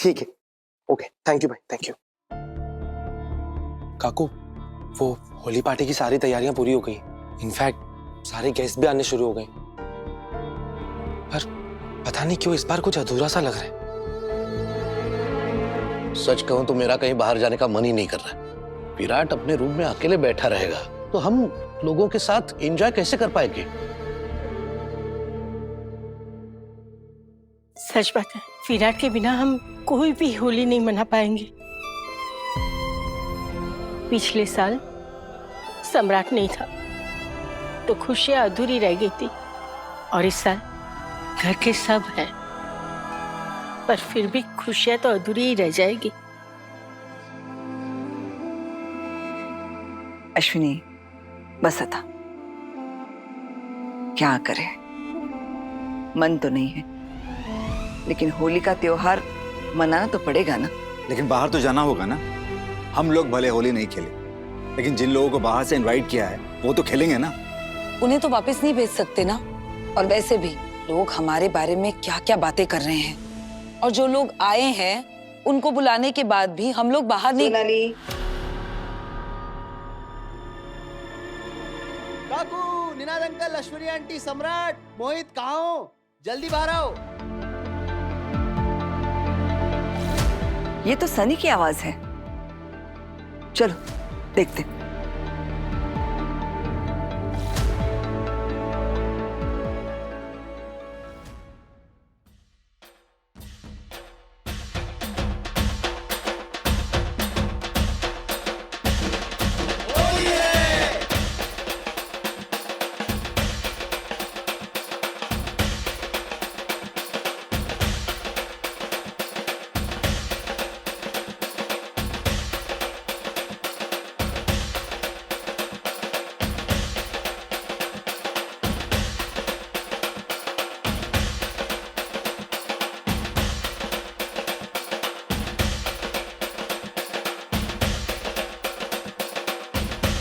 ठीक है, okay, thank you भाई, थैंक यू। काकू, वो होली पार्टी की सारी तैयारियां पूरी हो गई। इनफैक्ट सारे गेस्ट भी आने शुरू हो गए, पर पता नहीं क्यों इस बार कुछ अधूरा सा लग रहा है। सच कहूं तो मेरा कहीं बाहर जाने का मन ही नहीं कर रहा है। विराट अपने रूम में अकेले बैठा रहेगा तो हम लोगों के साथ एंजॉय कैसे कर पाएंगे? सच बात है, विराट के बिना हम कोई भी होली नहीं मना पाएंगे। पिछले साल सम्राट नहीं था तो खुशियां अधूरी रह गई थी, और इस साल घर के सब हैं, पर फिर भी खुशियां तो अधूरी ही रह जाएगी। अश्विनी, बस था, क्या करे, मन तो नहीं है, लेकिन होली का त्योहार मनाना तो पड़ेगा ना। लेकिन बाहर तो जाना होगा ना। हम लोग भले होली नहीं खेले, लेकिन जिन लोगों को बाहर से इनवाइट किया है वो तो खेलेंगे ना। उन्हें तो वापस नहीं भेज सकते ना। और वैसे भी लोग हमारे बारे में क्या क्या बातें कर रहे हैं, और जो लोग आए हैं उनको बुलाने के बाद भी हम लोग बाहर नहीं। काकू, निनाद अंकल, अश्विनी आंटी, सम्राट, मोहित, कहाँ हो? जल्दी बाहर आओ। ये तो सनी की आवाज है, चलो देखते।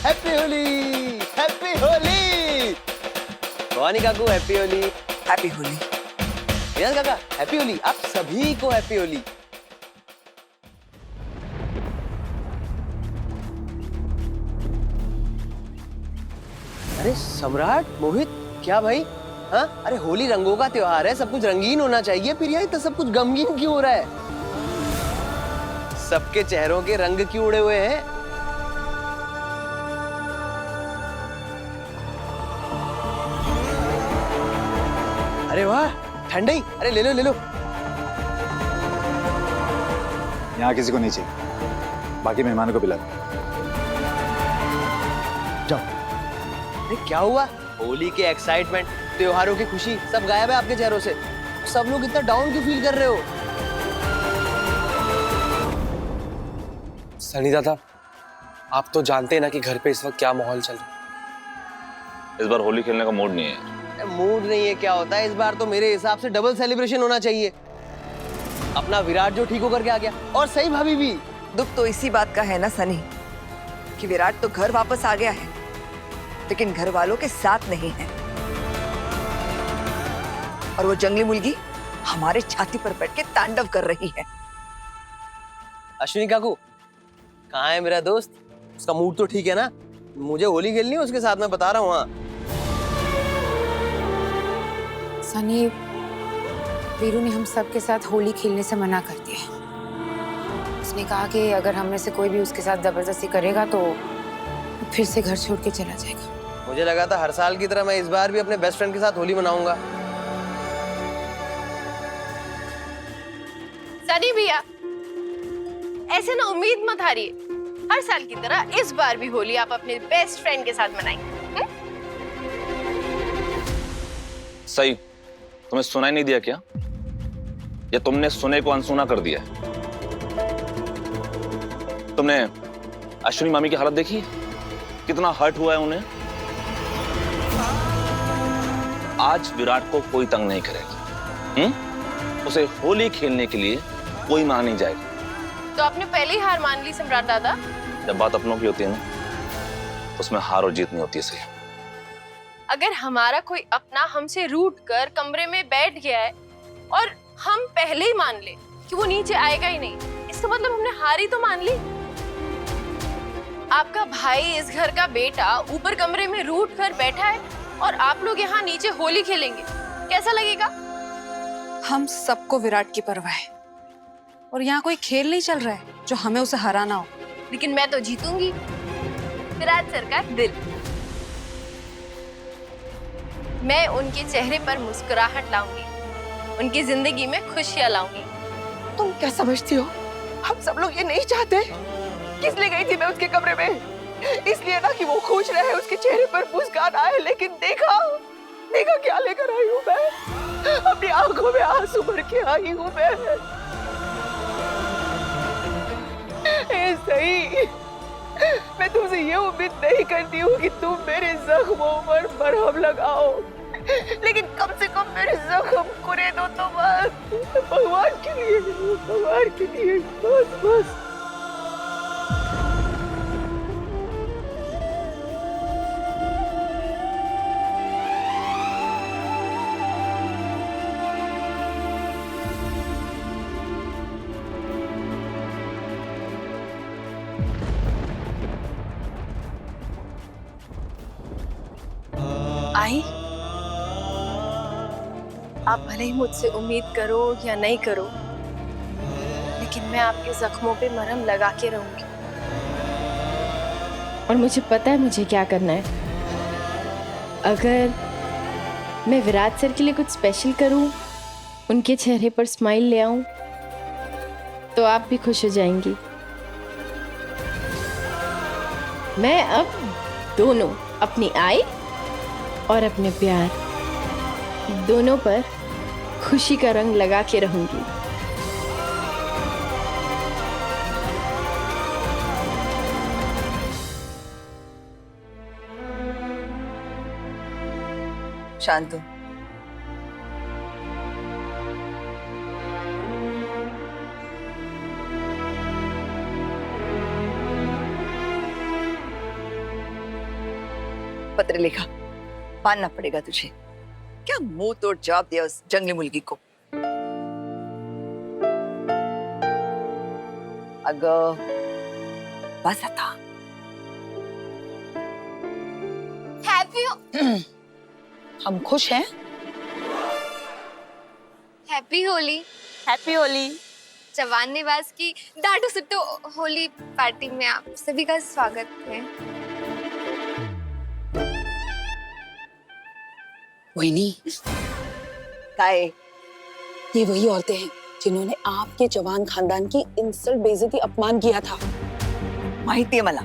Happy Holi, happy Holi. भवानी काकू, हैप्पी होली। हैप्पी होली। निनाद काका, हैप्पी होली। आप सभी को हैप्पी होली। अरे सम्राट, मोहित, क्या भाई? हाँ, अरे होली रंगों का त्योहार है, सब कुछ रंगीन होना चाहिए, फिर यहाँ तो सब कुछ गमगीन क्यों हो रहा है? सबके चेहरों के रंग क्यों उड़े हुए हैं? अरे वाह, ठंडाई, अरे ले लो ले लो। यहाँ किसी को नहीं चाहिए, बाकी मेहमानों को पिला दो। जाओ। अरे क्या हुआ? होली के एक्साइटमेंट, त्योहारों की खुशी सब गायब है आपके चेहरों से। सब लोग इतना डाउन क्यों फील कर रहे हो? सनी दादा, आप तो जानते हैं ना कि घर पे इस वक्त क्या माहौल चल रहा है। इस बार होली खेलने का मूड नहीं है। मूड नहीं है क्या होता है? इस बार तो मेरे हिसाब से डबल सेलिब्रेशन होना चाहिए। अपना विराट जो ठीक होकर के आ गया, और सही भाभी भी। दुख तो इसी बात का है ना सनी, कि विराट तो घर वापस आ गया है, लेकिन घर वालों के साथ नहीं है। और वो जंगली मुर्गी हमारे छाती पर बैठ के तांडव कर रही है। अश्विनी काकू, कहाँ है मेरा दोस्त? उसका मूड तो ठीक है ना? मुझे होली खेलनी है उसके साथ, मैं बता रहा हूँ। हाँ सनी, वीरू ने हम सब के साथ होली खेलने से मना कर दिया। उसने कहा कि अगर हम में से कोई भी उसके साथ जबरदस्ती करेगा तो फिर से घर छोड़ के चला जाएगा। मुझे लगा था हर साल की तरह मैं इस बार भी अपने बेस्ट फ्रेंड के साथ होली मनाऊंगा। सनी भैया, ऐसे ना उम्मीद मत हारिए। हर साल की तरह इस बार भी होली आप अपने बेस्ट फ्रेंड के साथ मनाएंगे। सही, तुम्हें सुनाई नहीं दिया क्या? या तुमने सुने को अनसुना कर दिया? तुमने अश्विनी मामी की हालत देखी? कितना हर्ट हुआ है उन्हें। आज विराट को कोई तंग नहीं करेगा। उसे होली खेलने के लिए कोई मान नहीं जाएगा। तो आपने पहले ही हार मान ली सम्राट दादा। जब बात अपनों की होती है ना, तो उसमें हार और जीत नहीं होती है। सही, अगर हमारा कोई अपना हमसे रूठ कर कमरे में बैठ गया है और हम पहले ही मान ले कि वो नीचे आएगा ही नहीं, इसका मतलब हमने हार ही तो मान ली। आपका भाई, इस घर का बेटा, ऊपर कमरे में रूठ कर बैठा है और आप लोग यहाँ नीचे होली खेलेंगे, कैसा लगेगा? हम सबको विराट की परवाह है और यहाँ कोई खेल नहीं चल रहा है जो हमें उसे हराना हो। लेकिन मैं तो जीतूंगी, विराट सर का दिल। मैं उनके चेहरे पर मुस्कुराहट लाऊंगी, उनकी जिंदगी में खुशियां लाऊंगी। तुम क्या समझती हो, हम सब लोग ये नहीं चाहते? किस लिए गई थी मैं उसके कमरे में? इसलिए ना कि वो खुश रहे, उसके चेहरे पर मुस्कान आए। लेकिन देखा क्या लेकर आई हूँ मैं? अपनी आंखों में आंसू भर के आई हूँ मैं। सही, मैं तुमसे ये उम्मीद नहीं करती हूँ कि तुम मेरे जख्मों पर मरहम लगाओ, लेकिन कम से कम मेरे जख्म कुरे दो तो बस। भगवान के लिए, भगवान के लिए, बस बस। आई, आप भले ही मुझसे उम्मीद करो या नहीं करो, लेकिन मैं आपके जख्मों पे मरहम लगा के रहूंगी। और मुझे पता है मुझे क्या करना है। अगर मैं विराट सर के लिए कुछ स्पेशल करूं, उनके चेहरे पर स्माइल ले आऊं, तो आप भी खुश हो जाएंगी। मैं अब दोनों, अपनी आई और अपने प्यार, दोनों पर खुशी का रंग लगा के रहूंगी। शांत हो। पत्र लिखा, मानना पड़ेगा तुझे। क्या मुंह तोड़ जवाब दिया उस जंगली मुर्गी को। अगं बस आता। हैप्पी हम खुश हैं। हैप्पी होली। हैप्पी होली। जवान निवास की डाडू सिट्टू होली पार्टी में आप सभी का स्वागत है। वहीनी, काय ये वही औरतें हैं जिन्होंने आपके जवान खानदान की इंसल्ट, बेइज्जती, अपमान किया था। माहिती आहे मला।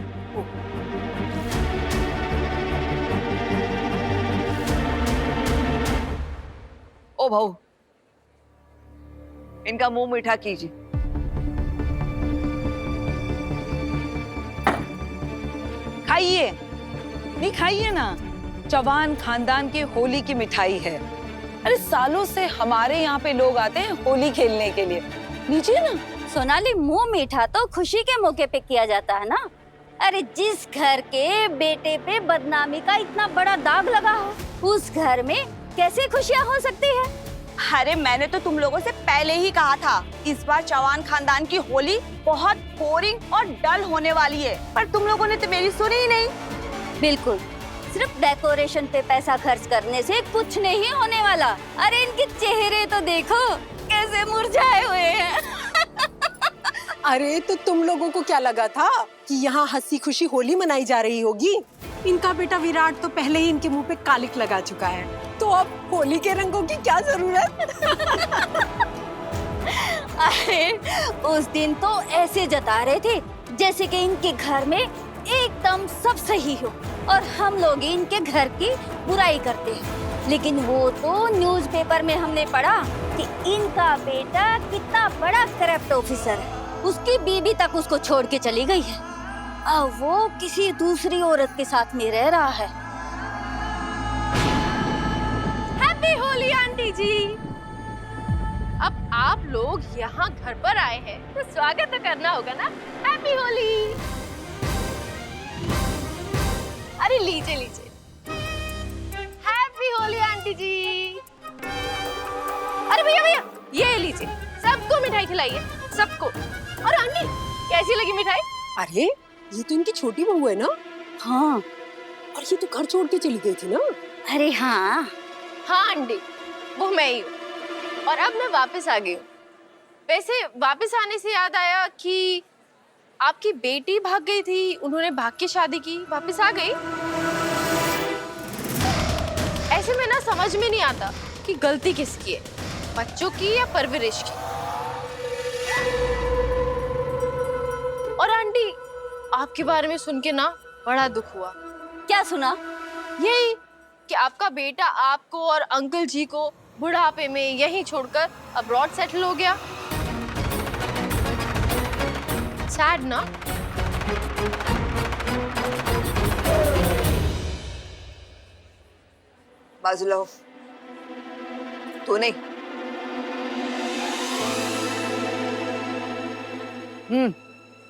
ओ भाऊ, इनका मुंह मीठा कीजिए। खाइए, नहीं खाइए ना। जवान खानदान की होली की मिठाई है। अरे सालों से हमारे यहाँ पे लोग आते हैं होली खेलने के लिए। लीजिए ना। सोनाली, मुंह मीठा तो खुशी के मौके पे किया जाता है ना। अरे जिस घर के बेटे पे बदनामी का इतना बड़ा दाग लगा हो, उस घर में कैसे खुशियाँ हो सकती है? अरे मैंने तो तुम लोगों से पहले ही कहा था, इस बार चौहान खानदान की होली बहुत बोरिंग और डल होने वाली है, पर तुम लोगों ने तो मेरी सुनी ही नहीं। बिल्कुल, सिर्फ डेकोरेशन पे पैसा खर्च करने से कुछ नहीं होने वाला। अरे इनके चेहरे तो देखो कैसे मुरझाए हुए हैं। अरे तो तुम लोगों को क्या लगा था कि यहाँ हंसी खुशी होली मनाई जा रही होगी? इनका बेटा विराट तो पहले ही इनके मुंह पे कालिक लगा चुका है, तो अब होली के रंगों की क्या जरूरत? अरे उस दिन तो ऐसे जता रहे थे जैसे कि इनके घर में एकदम सब सही हो और हम लोग इनके घर की बुराई करते हैं। लेकिन वो तो न्यूज़पेपर में हमने पढ़ा कि इनका बेटा कितना बड़ा करप्ट ऑफिसर है, उसकी बीवी तक उसको छोड़ के चली गई है। अब वो किसी दूसरी औरत के साथ में रह रहा है। हैप्पी होली आंटी जी। अब आप लोग यहाँ घर पर आए हैं तो स्वागत तो करना होगा ना। हैप्पी होली। अरे लीजिए लीजिए। हैप्पी होली आंटी जी। अरे भैया भैया ये लीजिए, सबको मिठाई मिठाई खिलाई है सबको। और आंटी कैसी लगी मिठाई? अरे ये तो इनकी छोटी बहू है ना। हाँ। और ये तो घर छोड़ के चली गई थी ना। अरे हाँ। हाँ आंटी, वो मैं ही हूँ और अब मैं वापस आ गई हूँ। वैसे वापस आने से याद आया कि आपकी बेटी भाग गई थी, उन्होंने भाग के शादी की, वापस आ गई। ऐसे में ना समझ में नहीं आता कि गलती किसकी है, बच्चों की या परवरिश की। और आंटी आपके बारे में सुन के ना बड़ा दुख हुआ। क्या सुना? यही कि आपका बेटा आपको और अंकल जी को बुढ़ापे में यहीं छोड़कर अब्रॉड सेटल हो गया। सैड ना? बाजूला हो। तू नहीं।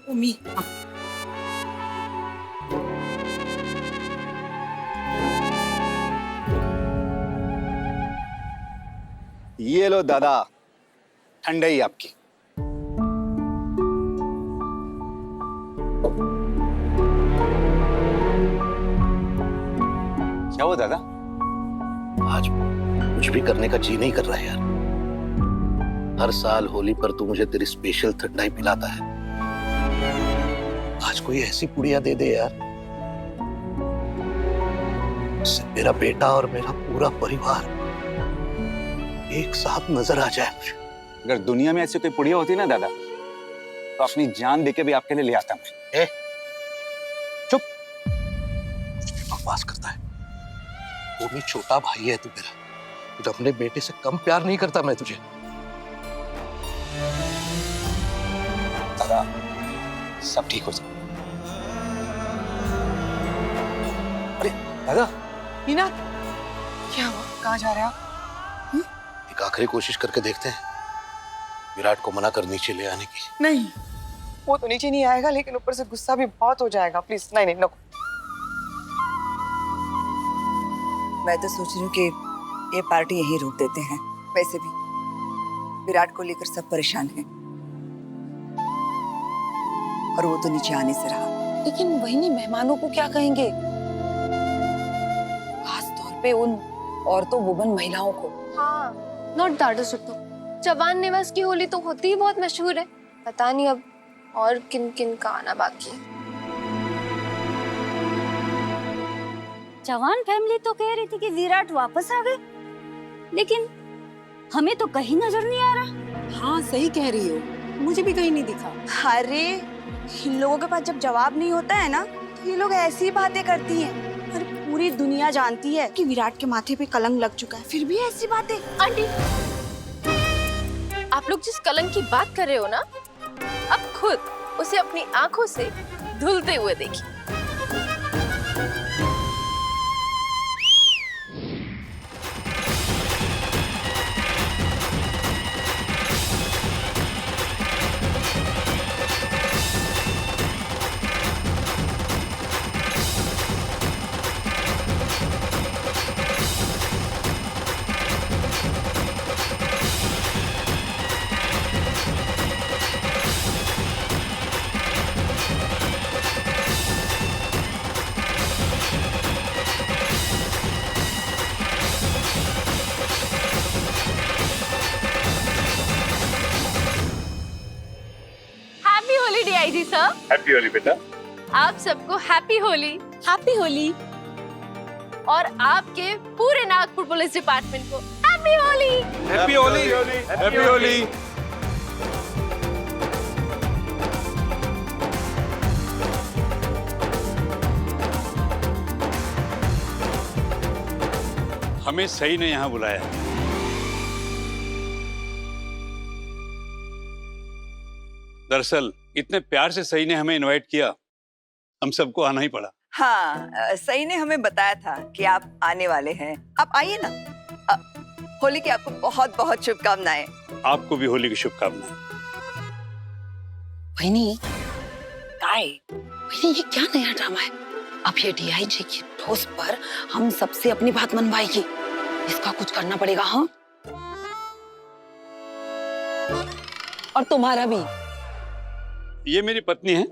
उम्मी ये लो दादा, ठंडाई आपकी। क्या हुआ दादा? आज कुछ भी करने का जी नहीं कर रहा है यार। हर साल होली पर तू मुझे तेरी स्पेशल ठंडाई पिलाता है, आज कोई ऐसी पुड़िया दे दे यार, इससे मेरा बेटा और मेरा पूरा परिवार एक साथ नजर आ जाए मुझे। अगर दुनिया में ऐसी कोई पुड़िया होती ना दादा, तो अपनी जान देके भी आपके लिए ले आता मैं। चुप, बकवास करता है। वो भी छोटा भाई है तू मेरा, तुझे अपने बेटे से कम प्यार नहीं करता मैं तुझे। दादा सब ठीक हो जाए। अरे दादा। मीना, क्या हुआ? कहाँ जा रहे हो आप? एक आखिरी कोशिश करके देखते हैं विराट को मना कर नीचे ले आने की। नहीं, वो तो नीचे नहीं आएगा, लेकिन ऊपर से गुस्सा भी बहुत हो जाएगा। प्लीज नहीं नहीं नो। मैं तो सोच रही हूँ कि ये पार्टी यहीं रोक देते हैं। वैसे भी विराट को लेकर सब परेशान हैं और वो तो नीचे आने से रहा। लेकिन वही नहीं, मेहमानों को क्या कहेंगे, खास तौर पे उन औरतों वुमन महिलाओं को। हाँ, नॉट दैट सुतो। चवान निवास की होली तो होती ही बहुत मशहूर है, पता नहीं अब और किन किन का आना बाकी है। जवान फैमिली तो कह रही थी कि विराट वापस आ गए, लेकिन हमें तो कहीं नजर नहीं आ रहा। हाँ सही कह रही हो, मुझे भी कहीं नहीं दिखा। अरे इन लोगों के पास जब जवाब नहीं होता है ना, तो ये लोग ऐसी बातें करती हैं। और पूरी दुनिया जानती है कि विराट के माथे पे कलंक लग चुका है, फिर भी ऐसी बातें। आंटी, आप लोग जिस कलंक की बात कर रहे हो ना, अब खुद उसे अपनी आंखों से धुलते हुए देखिए। जी सर। हैप्पी होली बेटा। आप सबको हैप्पी होली। हैप्पी होली। और आपके पूरे नागपुर पुलिस डिपार्टमेंट को happy Holi. Happy Holi. Happy Holi. हमें सही ने यहाँ बुलाया। दरअसल इतने प्यार से सही ने हमें इनवाइट किया, हम सबको आना ही पड़ा। हाँ, सही ने हमें बताया था कि आप आने वाले हैं। आप आइए ना। होली की आपको बहुत बहुत शुभकामनाएं। आपको भी होली की शुभकामनाएं। वहीनी, ये क्या नया ड्रामा है? अब ये डीआईजी की ठोस पर हम सबसे अपनी बात मनवाएगी। इसका कुछ करना पड़ेगा। हाँ, और तुम्हारा भी। ये मेरी पत्नी है।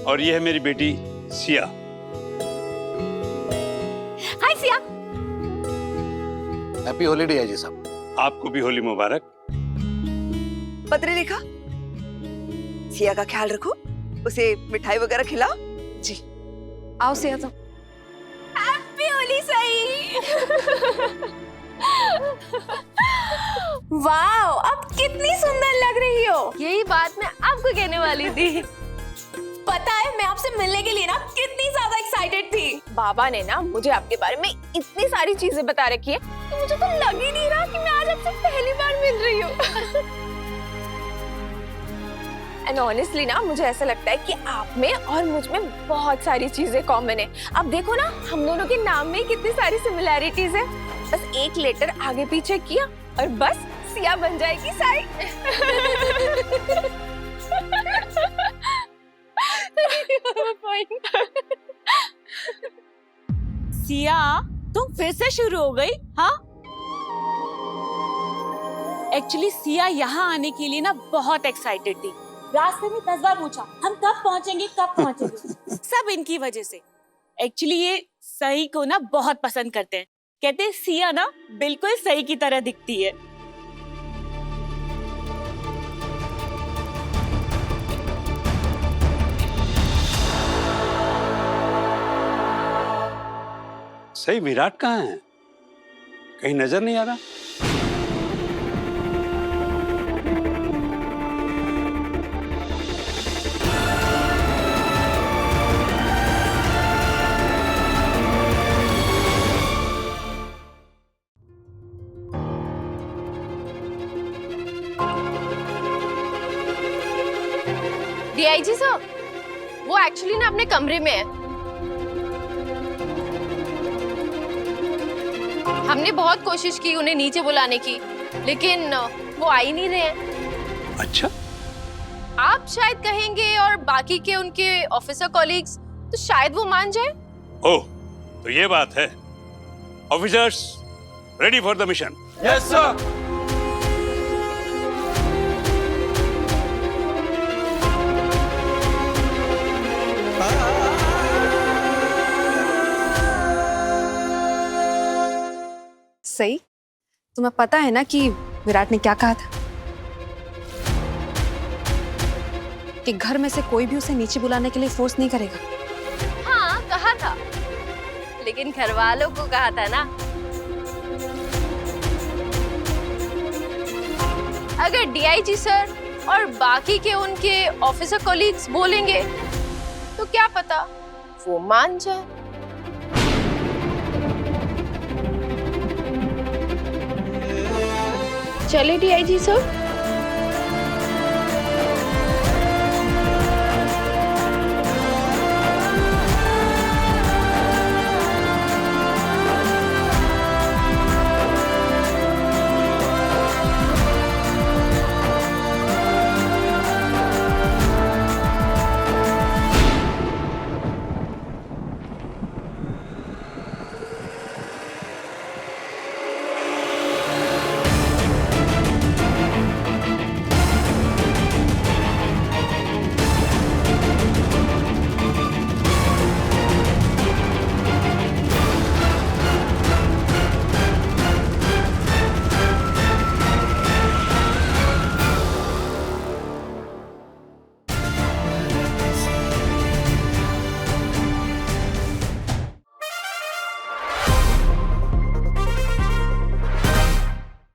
और ये है मेरी बेटी सिया। हाय सिया। हैप्पी होली डीआईजी साहब। आपको भी होली मुबारक। पत्र लिखा, सिया का ख्याल रखो, उसे मिठाई वगैरह खिलाओ। जी आओ सिया। तो हैप्पी होली सही। वाओ, अब कितनी सुंदर लग रही हो। यही बात मैं आपको कहने वाली थी। पता है मैं आपसे मिलने के लिए ना कितनी ज्यादा एक्साइटेड थी। बाबा ने ना मुझे आपके बारे में इतनी सारी चीजें बता रखी है कि मुझे तो लग ही नहीं रहा कि मैं आज आपसे पहली बार मिल रही हूँ। एंड ऑनेस्टली ना मुझे ऐसा लगता है कि आप में और मुझ में बहुत सारी चीजें कॉमन है। अब देखो ना हम दोनों के नाम में कितनी सारी सिमिलैरिटीज है। बस एक लेटर आगे पीछे किया और बस सिया बन जाएगी साई। सिया तुम फिर से शुरू हो गई? हाँ एक्चुअली सिया यहाँ आने के लिए ना बहुत एक्साइटेड थी। रास्ते में 10 बार पूछा हम कब पहुँचेंगे कब पहुँचेंगे। सब इनकी वजह से। एक्चुअली ये सही को ना बहुत पसंद करते हैं। कहते हैं सिया ना बिल्कुल सही की तरह दिखती है। सही विराट कहाँ है? कहीं नजर नहीं आ रहा। डीआईजी साहब, वो एक्चुअली ना अपने कमरे में है। हमने बहुत कोशिश की उन्हें नीचे बुलाने की, लेकिन वो आ ही नहीं रहे हैं। अच्छा, आप शायद कहेंगे और बाकी के उनके ऑफिसर कॉलीग्स तो शायद वो मान जाए। ओह, तो ये बात है। Officers ready for the mission. Yes sir. सही, तुम्हें पता है ना कि विराट ने क्या कहा था कि घर में से कोई भी उसे नीचे बुलाने के लिए फोर्स नहीं करेगा। हाँ कहा था, लेकिन घर वालों को कहा था ना। अगर डीआईजी सर और बाकी के उनके ऑफिसर कॉलीग्स बोलेंगे तो क्या पता वो मान जाए। चले डीआईजी सर।